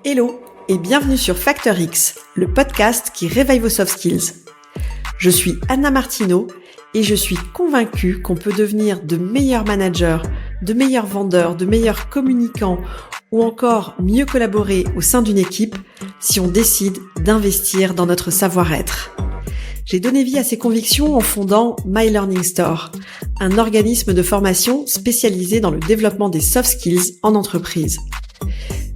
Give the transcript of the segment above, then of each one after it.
Hello et bienvenue sur Factor X, le podcast qui réveille vos soft skills. Je suis Anna Martineau et je suis convaincue qu'on peut devenir de meilleurs managers, de meilleurs vendeurs, de meilleurs communicants ou encore mieux collaborer au sein d'une équipe si on décide d'investir dans notre savoir-être. J'ai donné vie à ces convictions en fondant My Learning Store, un organisme de formation spécialisé dans le développement des soft skills en entreprise.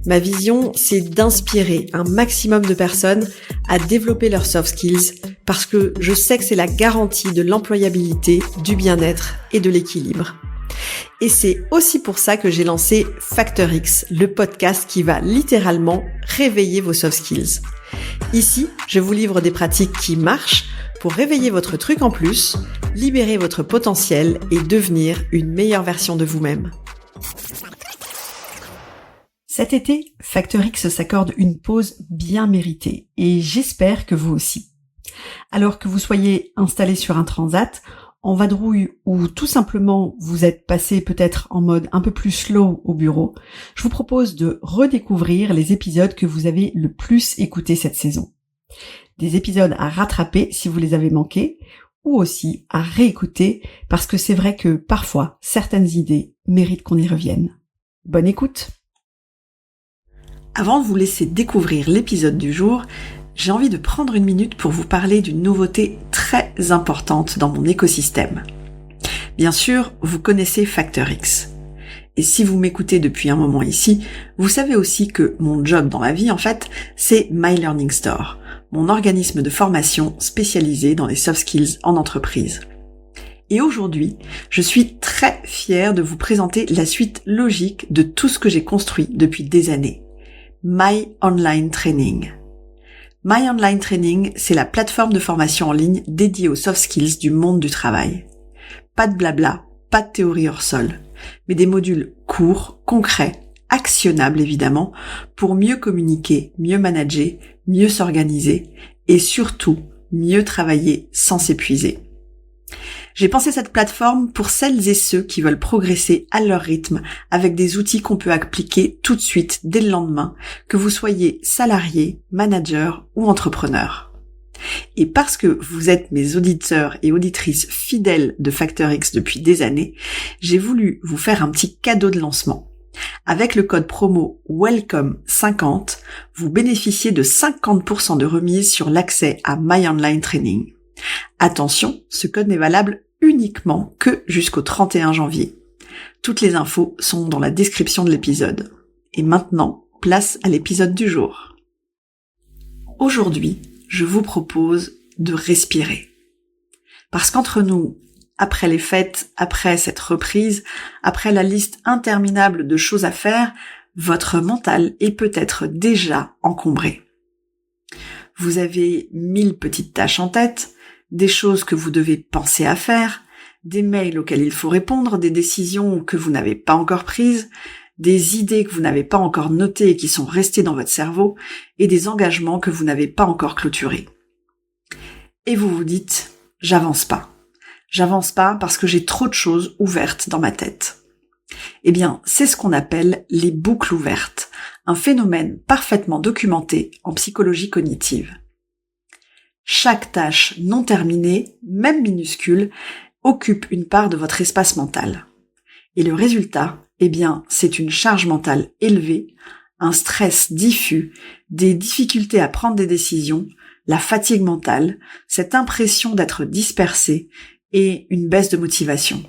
Ma vision, c'est d'inspirer un maximum de personnes à développer leurs soft skills parce que je sais que c'est la garantie de l'employabilité, du bien-être et de l'équilibre. Et c'est aussi pour ça que j'ai lancé Factor X, le podcast qui va littéralement réveiller vos soft skills. Ici, je vous livre des pratiques qui marchent pour réveiller votre truc en plus, libérer votre potentiel et devenir une meilleure version de vous-même. Cet été, Factor X s'accorde une pause bien méritée et j'espère que vous aussi. Alors que vous soyez installé sur un transat, en vadrouille ou tout simplement vous êtes passé peut-être en mode un peu plus slow au bureau, je vous propose de redécouvrir les épisodes que vous avez le plus écoutés cette saison. Des épisodes à rattraper si vous les avez manqués ou aussi à réécouter parce que c'est vrai que parfois certaines idées méritent qu'on y revienne. Bonne écoute! Avant de vous laisser découvrir l'épisode du jour, j'ai envie de prendre une minute pour vous parler d'une nouveauté très importante dans mon écosystème. Bien sûr, vous connaissez Factor X. Et si vous m'écoutez depuis un moment ici, vous savez aussi que mon job dans la vie, en fait, c'est My Learning Store, mon organisme de formation spécialisé dans les soft skills en entreprise. Et aujourd'hui, je suis très fière de vous présenter la suite logique de tout ce que j'ai construit depuis des années. My Online Training. My Online Training, c'est la plateforme de formation en ligne dédiée aux soft skills du monde du travail. Pas de blabla, pas de théorie hors sol, mais des modules courts, concrets, actionnables évidemment, pour mieux communiquer, mieux manager, mieux s'organiser et surtout mieux travailler sans s'épuiser. J'ai pensé cette plateforme pour celles et ceux qui veulent progresser à leur rythme avec des outils qu'on peut appliquer tout de suite dès le lendemain, que vous soyez salarié, manager ou entrepreneur. Et parce que vous êtes mes auditeurs et auditrices fidèles de Factor X depuis des années, j'ai voulu vous faire un petit cadeau de lancement. Avec le code promo WELCOME50, vous bénéficiez de 50% de remise sur l'accès à My Online Training. Attention, ce code n'est valable uniquement que jusqu'au 31 janvier. Toutes les infos sont dans la description de l'épisode. Et maintenant, place à l'épisode du jour. Aujourd'hui, je vous propose de respirer. Parce qu'entre nous, après les fêtes, après cette reprise, après la liste interminable de choses à faire, votre mental est peut-être déjà encombré. Vous avez 1000 petites tâches en tête, des choses que vous devez penser à faire, des mails auxquels il faut répondre, des décisions que vous n'avez pas encore prises, des idées que vous n'avez pas encore notées et qui sont restées dans votre cerveau, et des engagements que vous n'avez pas encore clôturés. Et vous vous dites, j'avance pas. J'avance pas parce que j'ai trop de choses ouvertes dans ma tête. Eh bien, c'est ce qu'on appelle les boucles ouvertes, un phénomène parfaitement documenté en psychologie cognitive. Chaque tâche non terminée, même minuscule, occupe une part de votre espace mental. Et le résultat, eh bien, c'est une charge mentale élevée, un stress diffus, des difficultés à prendre des décisions, la fatigue mentale, cette impression d'être dispersé et une baisse de motivation.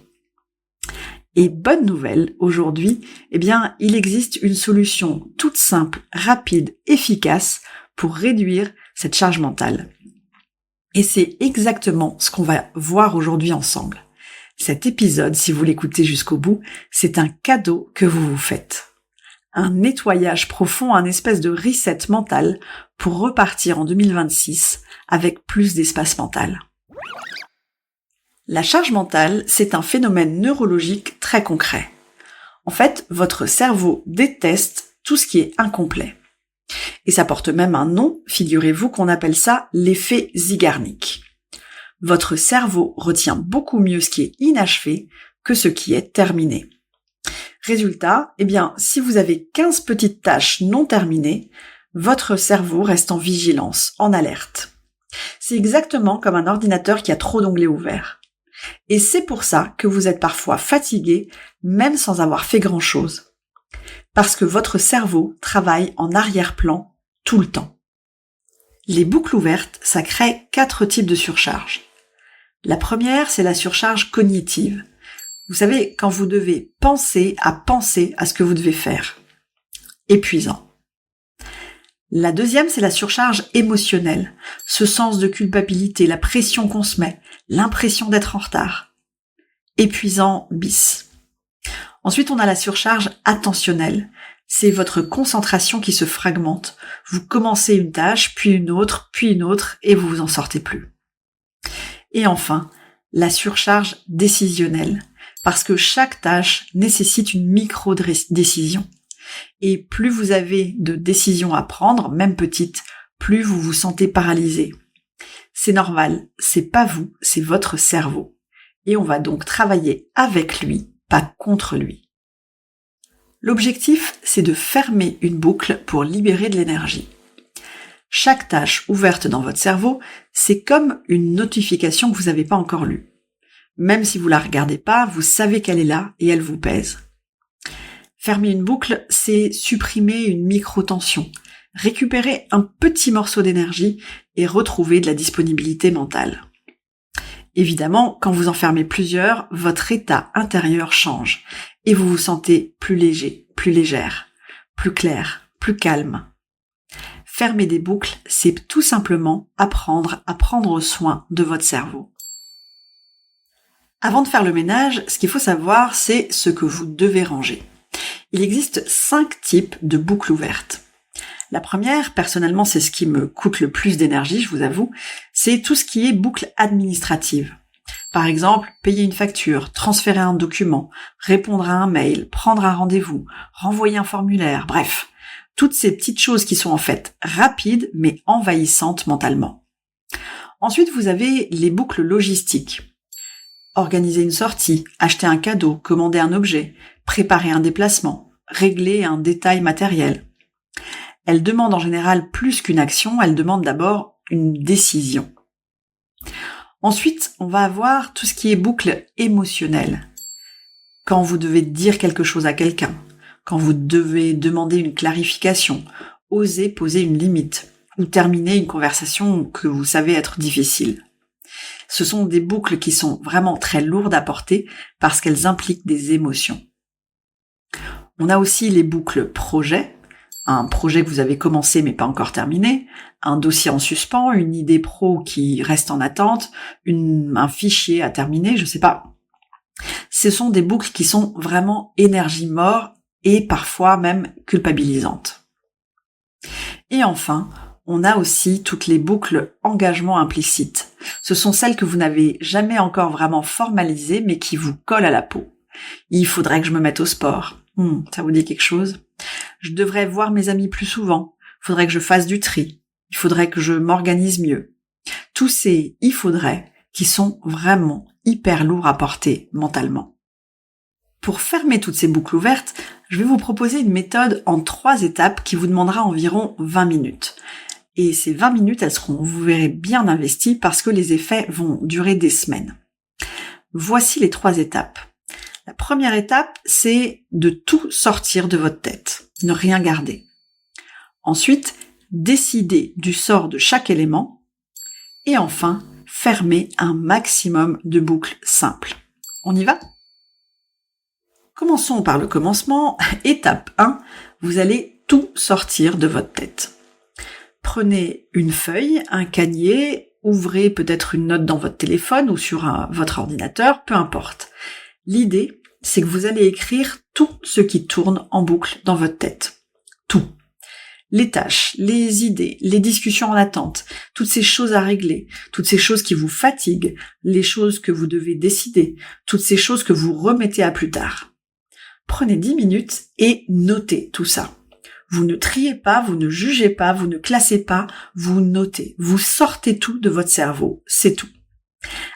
Et bonne nouvelle, aujourd'hui, eh bien, il existe une solution toute simple, rapide, efficace pour réduire cette charge mentale. Et c'est exactement ce qu'on va voir aujourd'hui ensemble. Cet épisode, si vous l'écoutez jusqu'au bout, c'est un cadeau que vous vous faites. Un nettoyage profond, un espèce de reset mental pour repartir en 2026 avec plus d'espace mental. La charge mentale, c'est un phénomène neurologique très concret. En fait, votre cerveau déteste tout ce qui est incomplet. Et ça porte même un nom, figurez-vous qu'on appelle ça l'effet Zeigarnik. Votre cerveau retient beaucoup mieux ce qui est inachevé que ce qui est terminé. Résultat, si vous avez 15 petites tâches non terminées, votre cerveau reste en vigilance, en alerte. C'est exactement comme un ordinateur qui a trop d'onglets ouverts. Et c'est pour ça que vous êtes parfois fatigué, même sans avoir fait grand-chose. Parce que votre cerveau travaille en arrière-plan tout le temps. Les boucles ouvertes, ça crée 4 types de surcharge. La première, c'est la surcharge cognitive. Vous savez, quand vous devez penser à ce que vous devez faire. Épuisant. La deuxième, c'est la surcharge émotionnelle. Ce sens de culpabilité, la pression qu'on se met, l'impression d'être en retard. Épuisant bis. Ensuite, on a la surcharge attentionnelle. C'est votre concentration qui se fragmente. Vous commencez une tâche, puis une autre, et vous vous en sortez plus. Et enfin, la surcharge décisionnelle. Parce que chaque tâche nécessite une micro-décision. Et plus vous avez de décisions à prendre, même petites, plus vous vous sentez paralysé. C'est normal, c'est pas vous, c'est votre cerveau. Et on va donc travailler avec lui, pas contre lui. L'objectif, c'est de fermer une boucle pour libérer de l'énergie. Chaque tâche ouverte dans votre cerveau, c'est comme une notification que vous n'avez pas encore lue. Même si vous la regardez pas, vous savez qu'elle est là et elle vous pèse. Fermer une boucle, c'est supprimer une micro-tension, récupérer un petit morceau d'énergie et retrouver de la disponibilité mentale. Évidemment, quand vous en fermez plusieurs, votre état intérieur change et vous vous sentez plus léger, plus légère, plus clair, plus calme. Fermer des boucles, c'est tout simplement apprendre à prendre soin de votre cerveau. Avant de faire le ménage, ce qu'il faut savoir, c'est ce que vous devez ranger. Il existe 5 types de boucles ouvertes. La première, personnellement, c'est ce qui me coûte le plus d'énergie, je vous avoue, c'est tout ce qui est boucle administrative. Par exemple, payer une facture, transférer un document, répondre à un mail, prendre un rendez-vous, renvoyer un formulaire, bref, toutes ces petites choses qui sont en fait rapides mais envahissantes mentalement. Ensuite, vous avez les boucles logistiques. Organiser une sortie, acheter un cadeau, commander un objet, préparer un déplacement, régler un détail matériel. Elle demande en général plus qu'une action, elle demande d'abord une décision. Ensuite, on va avoir tout ce qui est boucle émotionnelle. Quand vous devez dire quelque chose à quelqu'un, quand vous devez demander une clarification, oser poser une limite, ou terminer une conversation que vous savez être difficile. Ce sont des boucles qui sont vraiment très lourdes à porter parce qu'elles impliquent des émotions. On a aussi les boucles projets, un projet que vous avez commencé mais pas encore terminé, un dossier en suspens, une idée pro qui reste en attente, un fichier à terminer, je sais pas. Ce sont des boucles qui sont vraiment énergivores et parfois même culpabilisantes. Et enfin, on a aussi toutes les boucles engagement implicite. Ce sont celles que vous n'avez jamais encore vraiment formalisées mais qui vous collent à la peau. Il faudrait que je me mette au sport. Ça vous dit quelque chose ? Je devrais voir mes amis plus souvent. Il faudrait que je fasse du tri. Il faudrait que je m'organise mieux. Tous ces « il faudrait » qui sont vraiment hyper lourds à porter mentalement. Pour fermer toutes ces boucles ouvertes, je vais vous proposer une méthode en 3 étapes qui vous demandera environ 20 minutes. Et ces 20 minutes, elles seront, vous verrez, bien investies parce que les effets vont durer des semaines. Voici les 3 étapes. La première étape, c'est de tout sortir de votre tête, ne rien garder. Ensuite, décider du sort de chaque élément. Et enfin, fermer un maximum de boucles simples. On y va ? Commençons par le commencement. Étape 1, vous allez tout sortir de votre tête. Prenez une feuille, un cahier, ouvrez peut-être une note dans votre téléphone ou sur votre ordinateur, peu importe. L'idée, c'est que vous allez écrire tout ce qui tourne en boucle dans votre tête. Tout. Les tâches, les idées, les discussions en attente, toutes ces choses à régler, toutes ces choses qui vous fatiguent, les choses que vous devez décider, toutes ces choses que vous remettez à plus tard. Prenez 10 minutes et notez tout ça. Vous ne triez pas, vous ne jugez pas, vous ne classez pas, vous notez. Vous sortez tout de votre cerveau, c'est tout.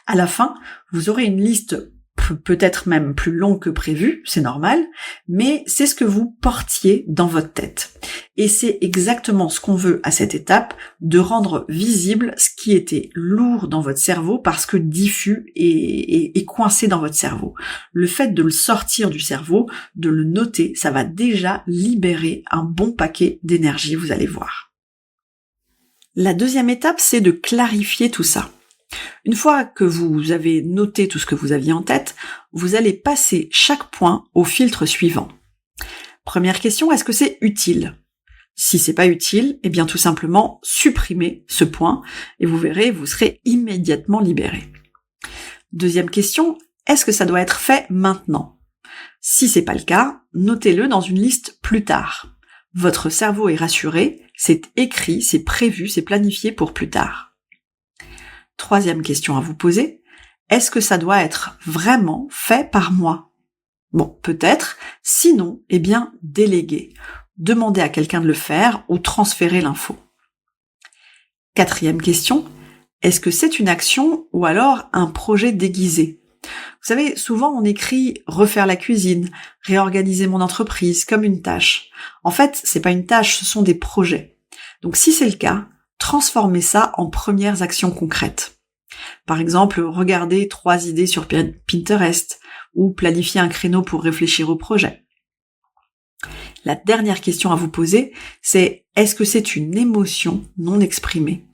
À la fin, vous aurez une liste peut-être même plus long que prévu, c'est normal, mais c'est ce que vous portiez dans votre tête. Et c'est exactement ce qu'on veut à cette étape, de rendre visible ce qui était lourd dans votre cerveau parce que diffus et coincé dans votre cerveau. Le fait de le sortir du cerveau, de le noter, ça va déjà libérer un bon paquet d'énergie, vous allez voir. La deuxième étape, c'est de clarifier tout ça. Une fois que vous avez noté tout ce que vous aviez en tête, vous allez passer chaque point au filtre suivant. Première question, est-ce que c'est utile ? Si c'est pas utile, eh bien tout simplement supprimez ce point et vous verrez, vous serez immédiatement libéré. Deuxième question, est-ce que ça doit être fait maintenant ? Si c'est pas le cas, notez-le dans une liste plus tard. Votre cerveau est rassuré, c'est écrit, c'est prévu, c'est planifié pour plus tard. Troisième question à vous poser, est-ce que ça doit être vraiment fait par moi ? Bon, peut-être, sinon, eh bien, déléguez. Demandez à quelqu'un de le faire ou transférez l'info. Quatrième question, est-ce que c'est une action ou alors un projet déguisé ? Vous savez, souvent on écrit refaire la cuisine, réorganiser mon entreprise comme une tâche. En fait, c'est pas une tâche, ce sont des projets. Donc si c'est le cas, transformez ça en premières actions concrètes. Par exemple, regardez 3 idées sur Pinterest ou planifier un créneau pour réfléchir au projet. La dernière question à vous poser, c'est est-ce que c'est une émotion non exprimée ?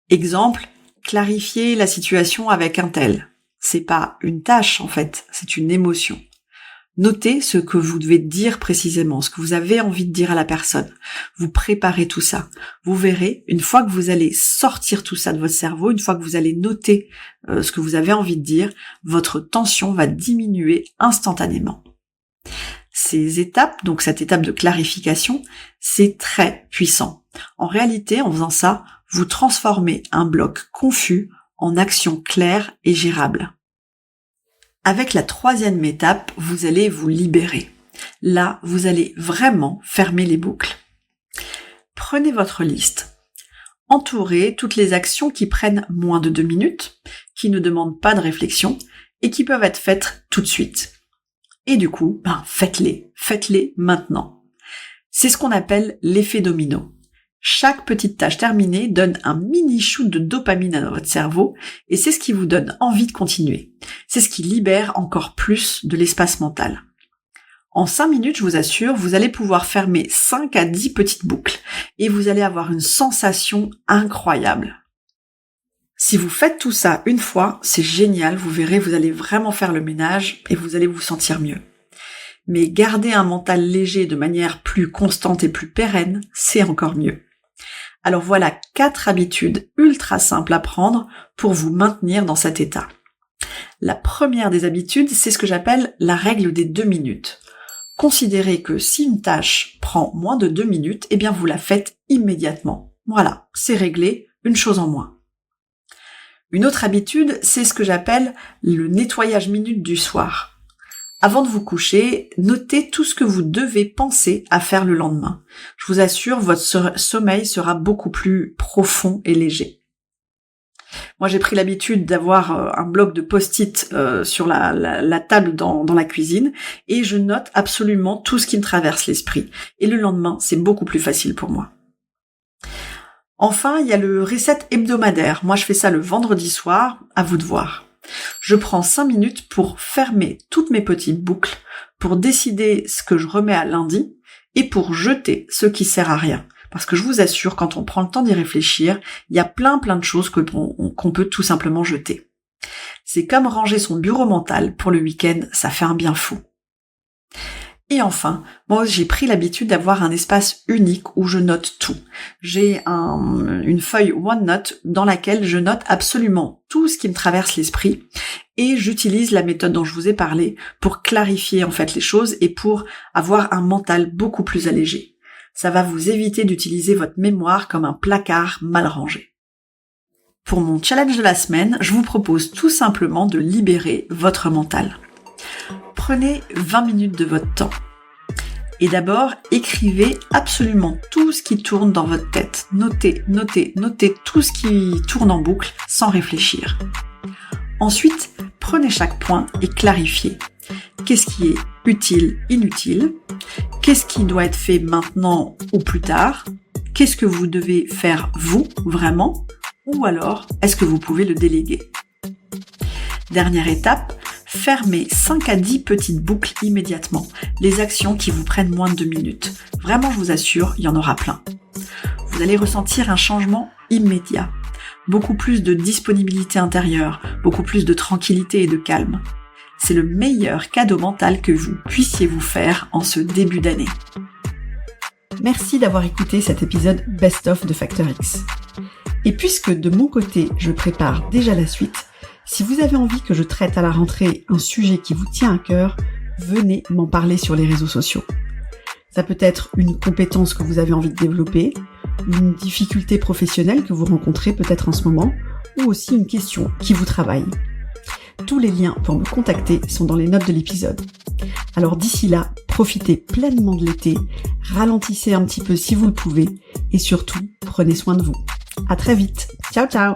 Exemple, clarifier la situation avec un tel. C'est pas une tâche en fait, c'est une émotion. Notez ce que vous devez dire précisément, ce que vous avez envie de dire à la personne. Vous préparez tout ça. Vous verrez, une fois que vous allez sortir tout ça de votre cerveau, une fois que vous allez noter ce que vous avez envie de dire, votre tension va diminuer instantanément. Ces étapes, donc cette étape de clarification, c'est très puissant. En réalité, en faisant ça, vous transformez un bloc confus en action claire et gérable. Avec la troisième étape, vous allez vous libérer. Là, vous allez vraiment fermer les boucles. Prenez votre liste. Entourez toutes les actions qui prennent moins de 2 minutes, qui ne demandent pas de réflexion et qui peuvent être faites tout de suite. Et du coup, faites-les maintenant. C'est ce qu'on appelle l'effet domino. Chaque petite tâche terminée donne un mini shoot de dopamine à votre cerveau et c'est ce qui vous donne envie de continuer. C'est ce qui libère encore plus de l'espace mental. En 5 minutes, je vous assure, vous allez pouvoir fermer 5 à 10 petites boucles et vous allez avoir une sensation incroyable. Si vous faites tout ça une fois, c'est génial, vous verrez, vous allez vraiment faire le ménage et vous allez vous sentir mieux. Mais garder un mental léger de manière plus constante et plus pérenne, c'est encore mieux. Alors voilà 4 habitudes ultra simples à prendre pour vous maintenir dans cet état. La première des habitudes, c'est ce que j'appelle la règle des 2 minutes. Considérez que si une tâche prend moins de 2 minutes, eh bien vous la faites immédiatement. Voilà, c'est réglé, une chose en moins. Une autre habitude, c'est ce que j'appelle le nettoyage minute du soir. Avant de vous coucher, notez tout ce que vous devez penser à faire le lendemain. Je vous assure, votre sommeil sera beaucoup plus profond et léger. Moi, j'ai pris l'habitude d'avoir un bloc de post-it sur la table dans la cuisine et je note absolument tout ce qui me traverse l'esprit. Et le lendemain, c'est beaucoup plus facile pour moi. Enfin, il y a le reset hebdomadaire. Moi, je fais ça le vendredi soir, à vous de voir. Je prends 5 minutes pour fermer toutes mes petites boucles, pour décider ce que je remets à lundi et pour jeter ce qui sert à rien. Parce que je vous assure, quand on prend le temps d'y réfléchir, il y a plein de choses qu'on peut tout simplement jeter. C'est comme ranger son bureau mental pour le week-end, ça fait un bien fou. Et enfin, moi j'ai pris l'habitude d'avoir un espace unique où je note tout. J'ai une feuille OneNote dans laquelle je note absolument tout ce qui me traverse l'esprit et j'utilise la méthode dont je vous ai parlé pour clarifier en fait les choses et pour avoir un mental beaucoup plus allégé. Ça va vous éviter d'utiliser votre mémoire comme un placard mal rangé. Pour mon challenge de la semaine, je vous propose tout simplement de libérer votre mental. Prenez 20 minutes de votre temps. Et d'abord, écrivez absolument tout ce qui tourne dans votre tête. Notez tout ce qui tourne en boucle sans réfléchir. Ensuite, Prenez chaque point et clarifiez. Qu'est-ce qui est utile, inutile? Qu'est-ce qui doit être fait maintenant ou plus tard? Qu'est-ce que vous devez faire vous, vraiment? Ou alors, est-ce que vous pouvez le déléguer? Dernière étape, fermez 5 à 10 petites boucles immédiatement. Les actions qui vous prennent moins de 2 minutes. Vraiment, je vous assure, il y en aura plein. Vous allez ressentir un changement immédiat. Beaucoup plus de disponibilité intérieure, beaucoup plus de tranquillité et de calme. C'est le meilleur cadeau mental que vous puissiez vous faire en ce début d'année. Merci d'avoir écouté cet épisode Best of de Factor X. Et puisque de mon côté, je prépare déjà la suite, si vous avez envie que je traite à la rentrée un sujet qui vous tient à cœur, venez m'en parler sur les réseaux sociaux. Ça peut être une compétence que vous avez envie de développer, une difficulté professionnelle que vous rencontrez peut-être en ce moment, ou aussi une question qui vous travaille. Tous les liens pour me contacter sont dans les notes de l'épisode. Alors d'ici là, profitez pleinement de l'été, ralentissez un petit peu si vous le pouvez, et surtout, prenez soin de vous. À très vite. Ciao ciao!